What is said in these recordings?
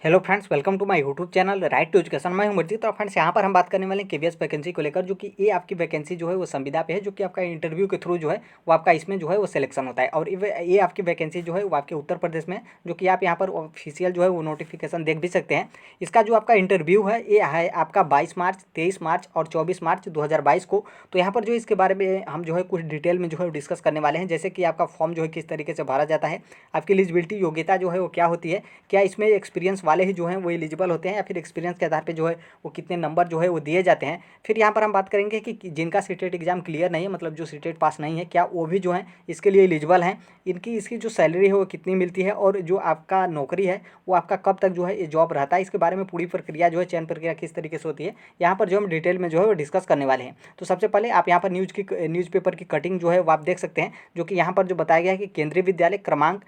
Hello friends, welcome to my YouTube channel right to education. मैं हूं मर्जी। तो फ्रेंड्स, यहाँ पर हम बात करने वाले हैं केवीएस वैकेंसी को लेकर, जो कि ये आपकी वैकेंसी जो है वो संविदा पे है, जो कि आपका इंटरव्यू के थ्रू जो है वो आपका इसमें जो है वो सिलेक्शन होता है। और ये आपकी वैकेंसी जो है वो आपके उत्तर प्रदेश में, जो कि आप यहाँ पर ऑफिशियल जो है वो नोटिफिकेशन देख भी सकते हैं। इसका जो आपका इंटरव्यू है ये है आपका 22 मार्च, 23 मार्च और 24 मार्च 2022 को। तो यहाँ पर जो इसके बारे में हम जो है कुछ डिटेल में जो है डिस्कस करने वाले हैं, जैसे कि आपका फॉर्म जो है किस तरीके से भरा जाता है, आपकी एलिजिबिलिटी योग्यता जो है वो क्या होती है, क्या इसमें एक्सपीरियंस वाले ही जो हैं वो एलिजिबल होते हैं, या फिर एक्सपीरियंस के आधार पे जो है वो कितने नंबर जो है वो दिए जाते हैं। फिर यहाँ पर हम बात करेंगे कि जिनका सीटेट एग्जाम क्लियर नहीं है, मतलब जो सीटेट पास नहीं है, क्या वो भी जो है इसके लिए एलिजिबल हैं, इसकी जो सैलरी है वो कितनी मिलती है, और जो आपका नौकरी है वो आपका कब तक जो है ये जॉब रहता है, इसके बारे में पूरी प्रक्रिया जो है, चयन प्रक्रिया किस तरीके से होती है, यहाँ पर जो हम डिटेल में जो है वो डिस्कस करने वाले हैं। तो सबसे पहले आप यहाँ पर न्यूज़पेपर की कटिंग जो है वो आप देख सकते हैं, जो कि यहाँ पर जो बताया गया है कि केंद्रीय विद्यालय क्रमांक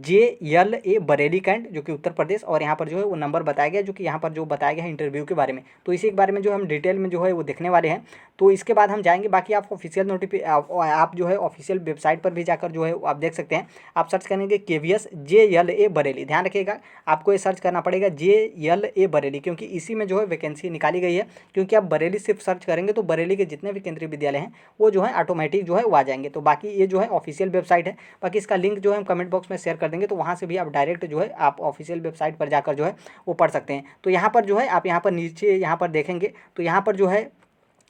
JLA बरेली कैंट, जो कि उत्तर प्रदेश, और यहाँ पर जो है वो नंबर बताया गया, जो कि यहाँ पर जो बताया गया है इंटरव्यू के बारे में। तो इसी के बारे में जो हम डिटेल में जो है वो देखने वाले हैं। तो इसके बाद हम जाएंगे, बाकी आप ऑफिशियल आप जो है ऑफिशियल वेबसाइट पर भी जाकर जो है आप देख सकते हैं। आप सर्च करेंगे KVS JLA बरेली, ध्यान रखिएगा आपको ये सर्च करना पड़ेगा JLA बरेली, क्योंकि इसी में जो है वैकेंसी निकाली गई है। क्योंकि आप बरेली सिर्फ सर्च करेंगे तो बरेली के जितने भी केंद्रीय विद्यालय हैं वो जो है ऑटोमेटिक जो है वो आ जाएंगे। तो बाकी ये जो है ऑफिशियल वेबसाइट है, बाकी इसका लिंक जो है हम कमेंट बॉक्स में शेयर कर देंगे, तो वहाँ से भी आप डायरेक्ट जो है आप ऑफिशियल वेबसाइट पर जाकर जो है वो पढ़ सकते हैं। तो यहाँ पर जो है आप यहाँ पर नीचे यहाँ पर देखेंगे, तो यहाँ पर जो है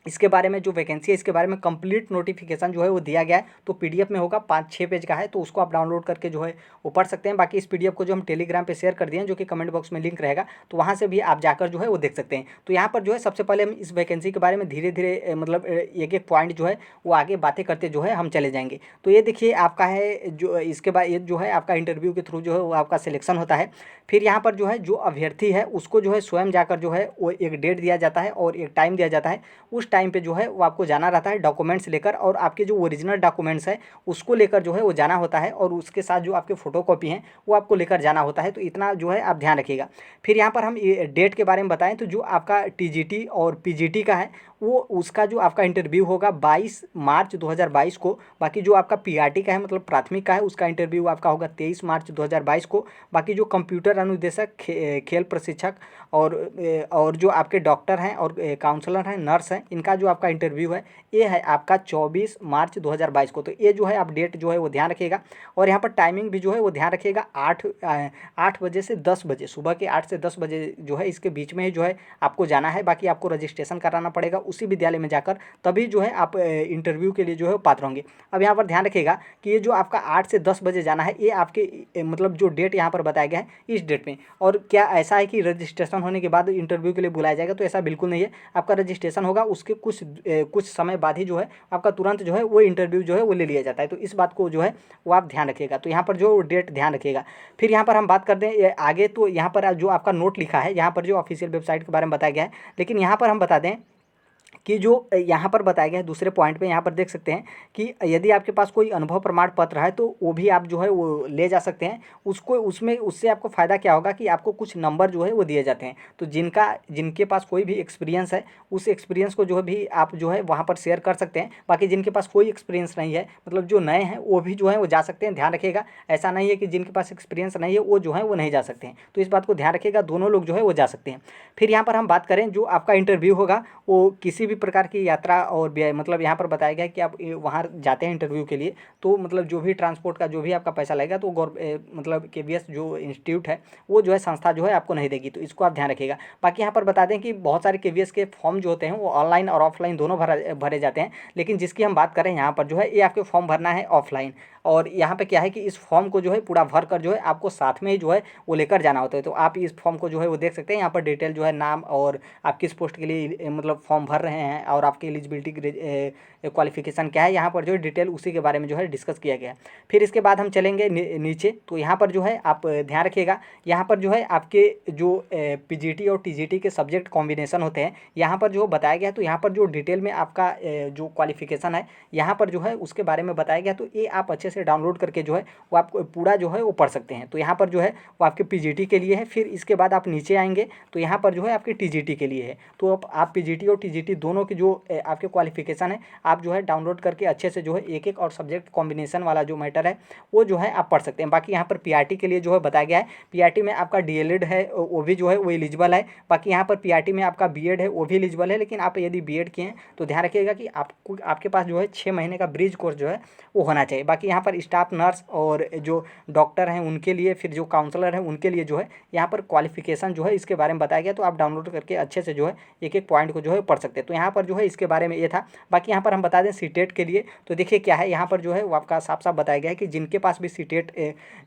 इसके बारे में जो वैकेंसी है इसके बारे में कंप्लीट नोटिफिकेशन जो है वो दिया गया है। तो पीडीएफ में होगा, 5-6 पेज का है, तो उसको आप डाउनलोड करके जो है वो पढ़ सकते हैं। बाकी इस पीडीएफ को जो हम टेलीग्राम पे शेयर कर दिए हैं, जो कि कमेंट बॉक्स में लिंक रहेगा, तो वहाँ से भी आप जाकर जो है वो देख सकते हैं। तो यहाँ पर जो है सबसे पहले हम इस वैकेंसी के बारे में धीरे धीरे मतलब एक एक पॉइंट जो है वो आगे बातें करते जो है हम चले जाएंगे। तो ये देखिए आपका है जो इसके बाद ये जो है आपका इंटरव्यू के थ्रू जो है वो आपका सिलेक्शन होता है। फिर यहाँ पर जो है जो अभ्यर्थी है उसको जो है स्वयं जाकर जो है वो एक डेट दिया जाता है और एक टाइम दिया जाता है। उस टाइम पे जो है वो आपको जाना रहता है डॉक्यूमेंट्स लेकर, और आपके जो ओरिजिनल डॉक्यूमेंट्स है उसको लेकर जो है वो जाना होता है, और उसके साथ जो आपके फोटोकॉपी हैं वो आपको लेकर जाना होता है। तो इतना जो है आप ध्यान रखिएगा। फिर यहाँ पर हम ये डेट के बारे में बताएं, तो जो आपका TGT और PGT का है वो उसका जो आपका इंटरव्यू होगा 22 मार्च 2022 को। बाकी जो आपका PRT का है मतलब प्राथमिक का है, उसका इंटरव्यू आपका होगा 23 मार्च 2022 को। बाकी जो कंप्यूटर अनुदेशक, खेल प्रशिक्षक और जो आपके डॉक्टर हैं और काउंसलर हैं, नर्स हैं, इनका जो आपका इंटरव्यू है ये है आपका 24 मार्च 2022 को। तो ये जो है आप डेट जो है वो ध्यान रखिएगा। और यहाँ पर टाइमिंग भी जो है वो ध्यान रखिएगा, 8 बजे से 10 बजे, सुबह के 8 से 10 बजे जो है इसके बीच में ही जो है आपको जाना है। बाकी आपको रजिस्ट्रेशन कराना पड़ेगा उसी विद्यालय में जाकर, तभी जो है आप इंटरव्यू के लिए जो है पात्र होंगे। अब यहाँ पर ध्यान रखिएगा कि ये जो आपका 8 से 10 बजे जाना है, ये आपके मतलब जो डेट यहाँ पर बताया गया है इस डेट में। और क्या ऐसा है कि रजिस्ट्रेशन होने के बाद इंटरव्यू के लिए बुलाया जाएगा, तो ऐसा बिल्कुल नहीं है। आपका रजिस्ट्रेशन होगा उसके कुछ समय बाद ही जो है आपका तुरंत जो है वो इंटरव्यू जो है वो ले लिया जाता है। तो इस बात को जो है वो आप ध्यान रखिएगा। तो यहाँ पर जो डेट ध्यान रखिएगा। फिर यहाँ पर हम बात करते हैं आगे, तो यहाँ पर जो आपका नोट लिखा है, यहाँ पर जो ऑफिशियल वेबसाइट के बारे में बताया गया है, लेकिन यहाँ पर हम बता दें कि जो यहाँ पर बताया गया है दूसरे पॉइंट पे, यहाँ पर देख सकते हैं कि यदि आपके पास कोई अनुभव प्रमाण पत्र है तो वो भी आप जो है वो ले जा सकते हैं। उसको उसमें उससे आपको फ़ायदा क्या होगा कि आपको कुछ नंबर जो है वो दिए जाते हैं। तो जिनके पास कोई भी एक्सपीरियंस है उस एक्सपीरियंस को जो है भी आप जो है वहाँ पर शेयर कर सकते हैं। बाकी जिनके पास कोई एक्सपीरियंस नहीं है, मतलब जो नए हैं, वो भी जो है वो जा सकते हैं। ध्यान रखिएगा, ऐसा नहीं है कि जिनके पास एक्सपीरियंस नहीं है वो जो है वो नहीं जा सकते हैं। तो इस बात को ध्यान रखिएगा, दोनों लोग जो है वो जा सकते हैं। फिर यहाँ पर हम बात करें, जो आपका इंटरव्यू होगा वो किसी भी प्रकार की यात्रा और व्यय, मतलब यहाँ पर बताया गया है कि आप वहाँ जाते हैं इंटरव्यू के लिए, तो मतलब जो भी ट्रांसपोर्ट का जो भी आपका पैसा लगेगा, तो मतलब KVS जो इंस्टीट्यूट है वो जो है संस्था जो है आपको नहीं देगी। तो इसको आप ध्यान रखिएगा। बाकी यहाँ पर बता दें कि बहुत सारे KVS के फॉर्म जो होते हैं वो ऑनलाइन और ऑफलाइन दोनों भरे जाते हैं, लेकिन जिसकी हम बात करें यहाँ पर जो है ये आपके फॉर्म भरना है ऑफलाइन। और यहाँ पे क्या है कि इस फॉर्म को जो है पूरा भर कर जो है आपको साथ में ही जो है वो लेकर जाना होता है। तो आप इस फॉर्म को जो है वो देख सकते हैं, यहाँ पर डिटेल जो है नाम और आप किस पोस्ट के लिए मतलब फॉर्म भर रहे हैं और आपकी एलिजिबिलिटी क्वालिफिकेशन क्या है, यहाँ पर जो है डिटेल उसी के बारे में जो है डिस्कस किया गया है। फिर इसके बाद हम चलेंगे नीचे, तो यहाँ पर जो है आप ध्यान रखिएगा, यहाँ पर जो है आपके जो PGT और TGT के सब्जेक्ट कॉम्बिनेशन होते हैं यहाँ पर जो बताया गया है। तो यहाँ पर जो डिटेल में आपका जो क्वालिफिकेशन है यहाँ पर जो है उसके बारे में बताया गया, तो ये आप अच्छे से डाउनलोड करके जो है वो आप पूरा जो है वो पढ़ सकते हैं। तो यहाँ पर जो है वो आपके पीजीटी के लिए है। फिर इसके बाद आप नीचे आएंगे तो यहाँ पर जो है आपके टीजीटी के लिए है। तो अब आप पीजीटी और टीजीटी दोनों की जो आपके क्वालिफिकेशन है आप जो है डाउनलोड करके अच्छे से जो है एक एक और सब्जेक्ट कॉम्बिनेशन वाला जो मैटर है वो जो है आप पढ़ सकते हैं। बाकी यहाँ पर पीआरटी के लिए जो है बताया गया है, पीआरटी में आपका डीएलएड है वो भी जो है वो एलिजिबल है। बाकी यहाँ पर पीआरटी में आपका बीएड है वो भी एलिजिबल है, लेकिन आप यदि बीएड किए हैं तो ध्यान रखिएगा कि आपको आपके पास जो है 6 महीने का ब्रिज कोर्स जो है वो होना चाहिए। बाकी यहाँ पर स्टाफ नर्स और जो डॉक्टर हैं उनके लिए, फिर जो काउंसलर हैं उनके लिए जो है यहाँ पर क्वालिफिकेशन जो है इसके बारे में बताया गया। तो आप डाउनलोड करके अच्छे से जो है एक एक पॉइंट को जो है पढ़ सकते हैं। तो यहाँ पर जो है इसके बारे में ये था। बाकी यहाँ पर हम बता दें सीटेट के लिए, तो देखिए क्या है यहाँ पर जो है वो आपका साफ साफ बताया गया है कि जिनके पास भी सीटेट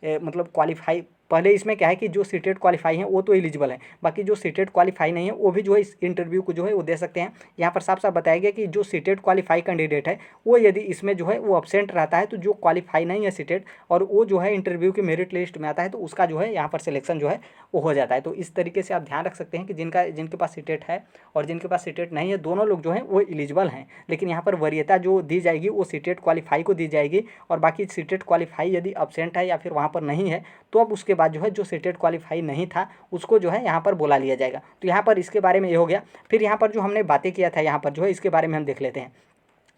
मतलब क्वालिफाई, पहले इसमें क्या है कि जो सीटेट क्वालिफाई हैं वो तो एलिजिबल है, बाकी जो सीटेट क्वालिफाई नहीं है वो भी जो है इस इंटरव्यू को जो है वो दे सकते हैं। यहाँ पर साफ साफ बताया गया कि जो सीटेट क्वालिफाई कैंडिडेट है वो यदि इसमें जो है वो अब्सेंट रहता है तो जो क्वालिफाई नहीं है सीटेट और वो जो है इंटरव्यू की मेरिट लिस्ट में आता है तो उसका जो है यहाँ पर सिलेक्शन जो है वो हो जाता है। तो इस तरीके से आप ध्यान रख सकते हैं कि जिनके पास सीटेट है और जिनके पास सीटेट नहीं है दोनों लोग जो हैं वो एलिजिबल हैं, लेकिन यहाँ पर वरीयता जो दी जाएगी वो सीटेट क्वालिफाई को दी जाएगी। और बाकी सीटेट क्वालिफाई यदि अब्सेंट है या फिर वहाँ पर नहीं है तो अब उसके बाद जो है जो सीटेट क्वालिफाई नहीं था उसको जो है यहाँ पर बुला लिया जाएगा। तो यहाँ पर इसके बारे में ये हो गया। फिर यहाँ पर जो हमने बातें किया था यहाँ पर जो है इसके बारे में हम देख लेते हैं।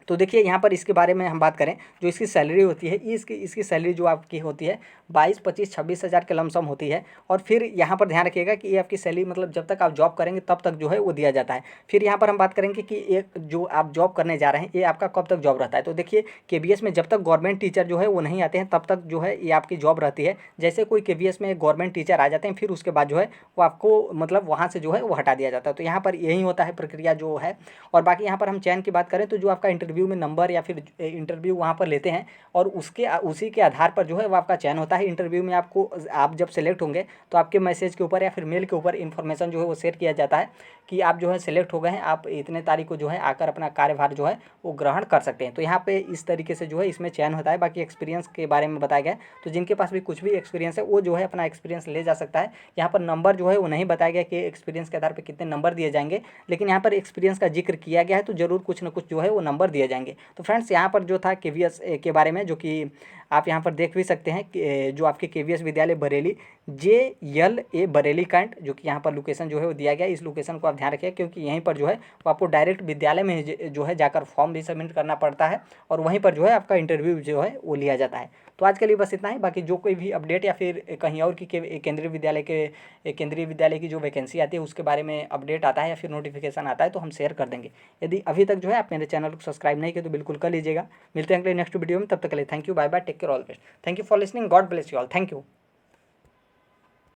तो देखिए यहाँ पर इसके बारे में हम बात करें, जो इसकी सैलरी होती है इसकी सैलरी जो आपकी होती है 22, 25, 26 हज़ार के लमसम होती है। और फिर यहाँ पर ध्यान रखिएगा कि ये आपकी सैलरी मतलब जब तक आप जॉब करेंगे तब तक जो है वो दिया जाता है। फिर यहाँ पर हम बात करेंगे कि एक जो आप जॉब करने जा रहे हैं ये आपका कब तक जॉब रहता है। तो देखिए केबीएस में जब तक गवर्नमेंट टीचर जो है वो नहीं आते हैं तब तक जो है ये आपकी जॉब रहती है। जैसे कोई केबीएस में गवर्नमेंट टीचर आ जाते हैं फिर उसके बाद जो है वो आपको मतलब वहाँ से जो है वो हटा दिया जाता है। तो यहाँ पर यही होता है प्रक्रिया जो है। और बाकी यहाँ पर हम चयन की बात करें तो जो आपका इंटरव्यू में नंबर या फिर इंटरव्यू वहाँ पर लेते हैं और उसी के आधार पर जो है वो आपका चयन होता है। इंटरव्यू में आप जब सेलेक्ट होंगे तो आपके मैसेज के ऊपर या फिर मेल के ऊपर इन्फॉर्मेशन जो है वो शेयर किया जाता है कि आप जो है सेलेक्ट हो गए हैं, आप इतने तारीख को जो है आकर अपना कार्यभार जो है वो ग्रहण कर सकते हैं। तो यहाँ पे इस तरीके से जो है इसमें चयन होता है। बाकी एक्सपीरियंस के बारे में बताया गया है, तो जिनके पास भी कुछ भी एक्सपीरियंस है वो जो है अपना एक्सपीरियंस ले जा सकता है। यहाँ पर नंबर जो है वो नहीं बताया गया कि एक्सपीरियंस के आधार पर कितने नंबर दिए जाएंगे, लेकिन यहाँ पर एक्सपीरियंस का जिक्र किया गया है तो जरूर कुछ ना कुछ जो है वो नंबर दिए जाएंगे। तो फ्रेंड्स यहाँ पर जो था केवीएस के बारे में, जो कि आप यहाँ पर देख भी सकते हैं कि जो आपके केवीएस विद्यालय बरेली JLA बरेली कैंट, जो कि यहाँ पर लोकेशन जो है वो दिया गया है। इस लोकेशन को आप ध्यान रखिए क्योंकि यहीं पर जो है वो आपको डायरेक्ट विद्यालय में जो है जाकर फॉर्म भी सबमिट करना पड़ता है और वहीं पर जो है आपका इंटरव्यू जो है वो लिया जाता है। तो आज के लिए बस इतना ही। बाकी जो कोई भी अपडेट या फिर कहीं और की केंद्रीय विद्यालय की जो वैकेंसी आती है उसके बारे में अपडेट आता है या फिर नोटिफिकेशन आता है तो हम शेयर कर देंगे। यदि अभी तक जो है आप मेरे चैनल को सब्सक्राइब नहीं किए तो बिल्कुल कर लीजिएगा। मिलते हैं अगले नेक्स्ट वीडियो में, तब तक के लिए thank you, bye bye, take care, all best. Thank you for listening, God bless you all, thank you.